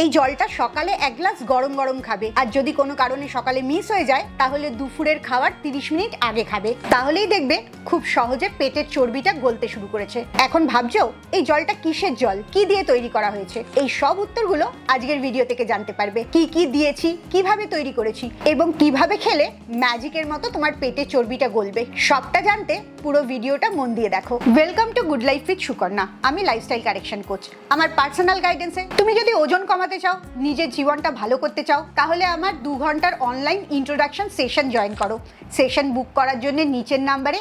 এই জলটা সকালে এক গ্লাস গরম গরম খাবে, আর যদি কোনো কারণে সকালে মিস হয়ে যায় তাহলে দুপুরের খাওয়ার 30 মিনিট আগে খাবে। তাহলেই দেখবে খুব সহজে পেটের চর্বিটা গলতে শুরু করেছে। এখন ভাবছো এই জলটা কিসের জল, কি দিয়ে তৈরি করা হয়েছে? এই সব উত্তরগুলো আজকের ভিডিও থেকে জানতে পারবে। কি কি দিয়েছি, কিভাবে তৈরি করেছি এবং কিভাবে খেলে ম্যাজিকের মতো তোমার পেটের চর্বিটা গলবে, সবটা জানতে পুরো ভিডিওটা মন দিয়ে দেখো। Welcome to good life with Sukanya. আমি লাইফস্টাইল কারেকশন কোচ। আমার পার্সোনাল গাইডেন্সে তুমি যদি ওজন কমাতে চাও, নিজের জীবনটা ভালো করতে চাও, তাহলে আমার 2 ঘন্টার অনলাইন ইন্ট্রোডাকশন সেশন জয়েন করো। সেশন বুক করার জন্য নিচের নাম্বারে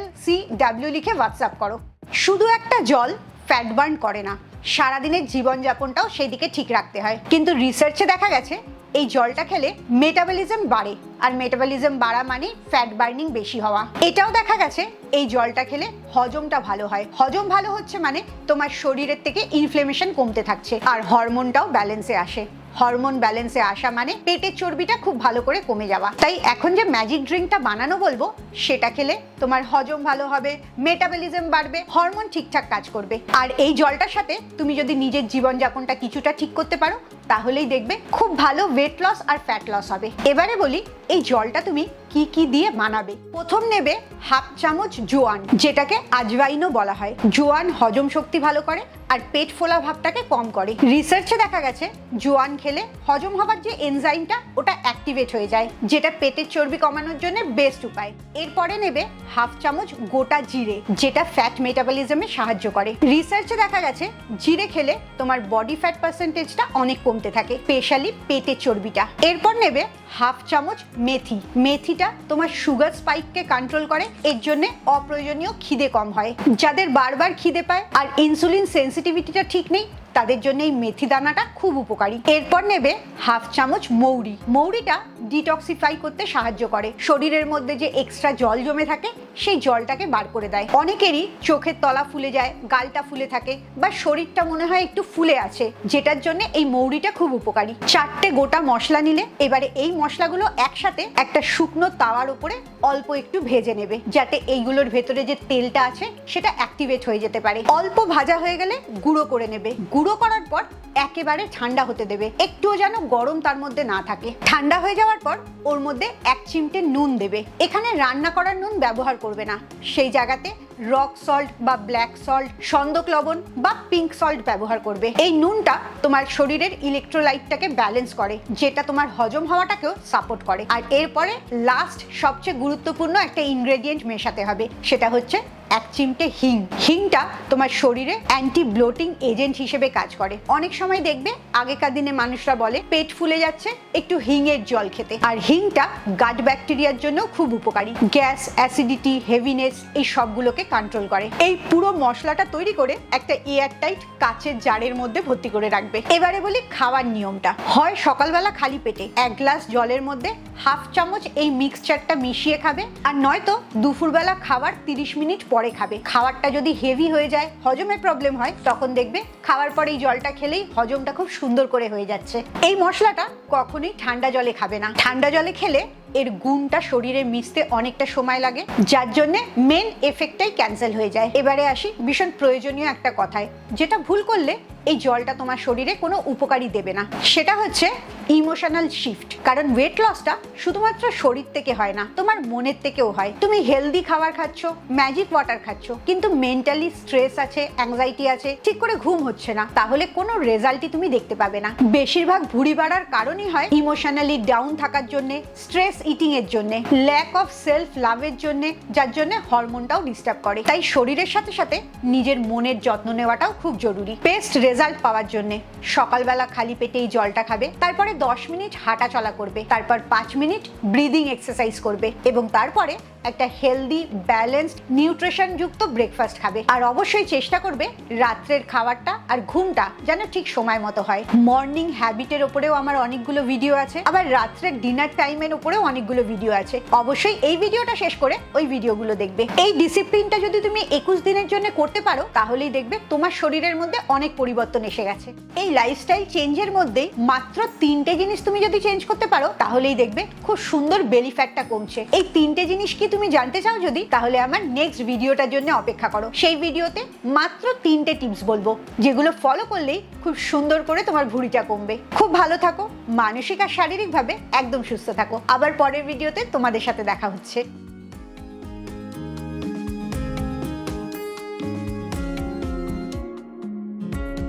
LCW লিখে হোয়াটসঅ্যাপ করো। শুধু একটা জল ফ্যাট বার্ন করে না, সারাদিনের জীবনযাপনটাও সেই দিকে ঠিক রাখতে হয়। কিন্তু রিসার্চে দেখা গেছে এই জলটা খেলে মেটাবলিজম বাড়ে, আর মেটাবলিজম বাড়া মানে ফ্যাট বার্নিং বেশি হওয়া। এটাও দেখা গেছে এই জলটা খেলে হজমটা ভালো হয়। হজম ভালো হচ্ছে মানে তোমার শরীরের থেকে ইনফ্লেমেশন কমতে থাকছে, আর হরমোনটাও ব্যালেন্সে আসে। হরমোন ব্যালেন্সে আসা মানে পেটের চর্বিটা খুব ভালো করে কমে যাওয়া। তাই এখন যে ম্যাজিক ড্রিঙ্কটা বানানো বলবো, সেটা খেলে তোমার হজম ভালো হবে, মেটাবলিজম বাড়বে, হরমোন ঠিকঠাক কাজ করবে। আর এই জলটার সাথে তুমি যদি নিজের জীবনযাপনটা কিছুটা ঠিক করতে পারো, তাহলেই দেখবে খুব ভালো ওয়েট লস আর ফ্যাট লস হবে। এবারে বলি এই জলটা তুমি কি কি দিয়ে বানাবে। প্রথম নেবে হাফ চামচ জোয়ান, যেটাকে আজওয়াইনও বলা হয়। জোয়ান হজম শক্তি ভালো করে আর পেট ফোলা ভাবটাকে কম করে। রিসার্চে দেখা গেছে জোয়ান খেলে হজম হবার যে এনজাইমটা ওটা অ্যাক্টিভেট হয়ে যায়, যেটা পেটের চর্বি কমানোর জন্য বেস্ট উপায়। এরপরে নেবে হাফ চামচ গোটা জিরে, যেটা ফ্যাট মেটাবলিজমে সাহায্য করে। রিসার্চে দেখা গেছে জিরে খেলে তোমার বডি ফ্যাট পার্সেন্টেজটা অনেক কমতে থাকে, স্পেশালি পেটের চর্বিটা। এরপর নেবে হাফ চামচ মেথি। মেথিটা তোমার সুগার স্পাইককে কন্ট্রোল করে, এর জন্য অপ্রয়োজনীয় খিদে কম হয়। যাদের বারবার খিদে পায় আর ইনসুলিন সেন্সিটিভিটিটা ঠিক নেই, তাদের জন্য এই মেথি দানাটা খুব উপকারী। এরপর নেবে হাফ চামচ মৌরি। মৌরিটা ডিটক্সিফাই করতে সাহায্য করে, শরীরের মধ্যে যে এক্সট্রা জল জমে থাকে সেই জলটাকে বার করে দেয়। অনেকেরই চোখের তলা ফুলে যায়, গালটা ফুলে থাকে, বা শরীরটা মনে হয় একটু ফুলে আছে, যেটার জন্য এই মৌরিটা খুব উপকারী। 4টে গোটা মশলা নিলে এবারে এই মশলাগুলো একসাথে একটা শুকনো তাওয়ার উপরে অল্প একটু ভেজে নেবে, যাতে এইগুলোর ভেতরে যে তেলটা আছে সেটা অ্যাক্টিভেট হয়ে যেতে পারে। অল্প ভাজা হয়ে গেলে গুঁড়ো করে নেবে। গুঁড়ো করার পর একেবারে ঠান্ডা হতে দেবে, একটুও যেন গরম তার মধ্যে না থাকে। ঠান্ডা হয়ে যাওয়ার পর ওর মধ্যে 1 চিমটে নুন দেবে। এখানে রান্না করার নুন ব্যবহার করবে না, সেই জায়গাতে রক সল্ট বা ব্ল্যাক সল্ট, সন্দক লবণ বা পিঙ্ক সল্ট ব্যবহার করবে। এই নুনটা তোমার শরীরের ইলেকট্রোলাইটটাকে ব্যালেন্স করে, যেটা তোমার হজম হওয়াটাকেও সাপোর্ট করে। আর এরপরে লাস্ট সবচেয়ে গুরুত্বপূর্ণ একটা ইনগ্রেডিয়েন্ট মেশাতে হবে, সেটা হচ্ছে 1 চিমটে হিং। হিংটা তোমার শরীরে অ্যান্টি ব্লোটিং এজেন্ট হিসেবে কাজ করে। অনেক সময় দেখবে আগেকার দিনে মানুষরা বলে পেট ফুলে যাচ্ছে, একটু হিংয়ের জল খেতে। আর হিংটা গাট ব্যাকটেরিয়ার জন্য খুব উপকারী, গ্যাস, অ্যাসিডিটি, হেভিনেস এই সবগুলোকে কন্ট্রোল করে। এই পুরো মশলাটা তৈরি করে একটা এয়ারটাইট কাচের জারের মধ্যে ভর্তি করে রাখবে। এবারে বলি খাওয়ার নিয়মটা। হয় সকালবেলা খালি পেটে 1 গ্লাস জলের মধ্যে হাফ চামচ এই মিক্সচারটা মিশিয়ে খাবে, আর নয়তো দুপুরবেলা খাবার 30 মিনিট পরে খাবে। খাবারটা যদি হেভি হয়ে যায়, হজমে প্রবলেম হয়, তখন দেখবে খাওয়ার পরে এই জলটা খেলেই হজমটা খুব সুন্দর করে হয়ে যাচ্ছে। এই মশলাটা কখনোই ঠান্ডা জলে খাবে না। ঠান্ডা জলে খেলে এর গুণটা শরীরে মিশতে অনেকটা সময় লাগে, যার জন্য মেন এফেক্টটাই ক্যান্সেল হয়ে যায়। এবারে আসি ভীষণ প্রয়োজনীয় একটা কথায়, যেটা ভুল করলে এই জলটা তোমার শরীরে কোনো উপকারী দেবে না, সেটা হচ্ছে ইমোশনাল শিফট। কারণ ওয়েট লসটা শুধুমাত্র শরীর থেকে হয় না, তোমার মনের থেকেও হয়। তুমি হেলদি খাবার খাচ্ছ, ম্যাজিক ওয়াটার খাচ্ছ, কিন্তু মেন্টালি স্ট্রেস আছে, অ্যাংজাইটি আছে, ঠিক করে ঘুম হচ্ছে না, তাহলে কোনো রেজাল্টই তুমি দেখতে পাবে না। বেশিরভাগ ভুঁড়ি বাড়ার কারণই হয় ইমোশনালি ডাউন থাকার জন্য, স্ট্রেস ইটিং এর জন্য, ল্যাক অফ সেলফ লাভের জন্য, যার জন্য হরমোনটাও ডিস্টার্ব করে। তাই শরীরের সাথে সাথে নিজের মনের যত্ন নেওয়াটাও খুব জরুরি। বেস্ট রেজাল্ট পাওয়ার জন্য সকালবেলা খালি পেটে এই জলটা খাবে, তারপরে 10 মিনিট হাঁটা চলা করবে, তারপর 5 মিনিট ব্রিদিং এক্সারসাইজ করবে, এবং তারপরে একটা হেলদি, ব্যালেন্সড, নিউট্রিশন যুক্ত ব্রেকফাস্ট খাবে। আর অবশ্যই চেষ্টা করবে রাত্রের খাবারটা আর ঘুমটা যেন ঠিক সময় মতো হয়। মর্নিং হ্যাবিটের উপরেও আমার অনেকগুলো ভিডিও আছে, আবার রাত্রের ডিনার টাইমের উপরেও অনেকগুলো ভিডিও আছে। অবশ্যই এই ভিডিওটা শেষ করে ওই ভিডিওগুলো দেখবে। এই ডিসিপ্লিনটা যদি তুমি 21 দিনের জন্য করতে পারো, তাহলেই দেখবে তোমার শরীরের মধ্যে অনেক পরিবর্তন এসে গেছে। এই লাইফস্টাইল চেঞ্জের মধ্যে মাত্র 3টে জিনিস তুমি যদি চেঞ্জ করতে পারো, তাহলেই দেখবে খুব সুন্দর বেলি ফ্যাটটা কমছে। এই 3টে জিনিস কি তুমি জানতে চাও যদি, তাহলে আমার নেক্সট ভিডিওটার জন্য অপেক্ষা করো। সেই ভিডিওতে মাত্র 3টে টিপস বলবো, যেগুলো ফলো করলেই খুব সুন্দর করে তোমার ভুঁড়িটা কমবে। খুব ভালো থাকো, মানসিক আর শারীরিকভাবে একদম সুস্থ থাকো। আবার পরের ভিডিওতে তোমাদের সাথে দেখা হচ্ছে।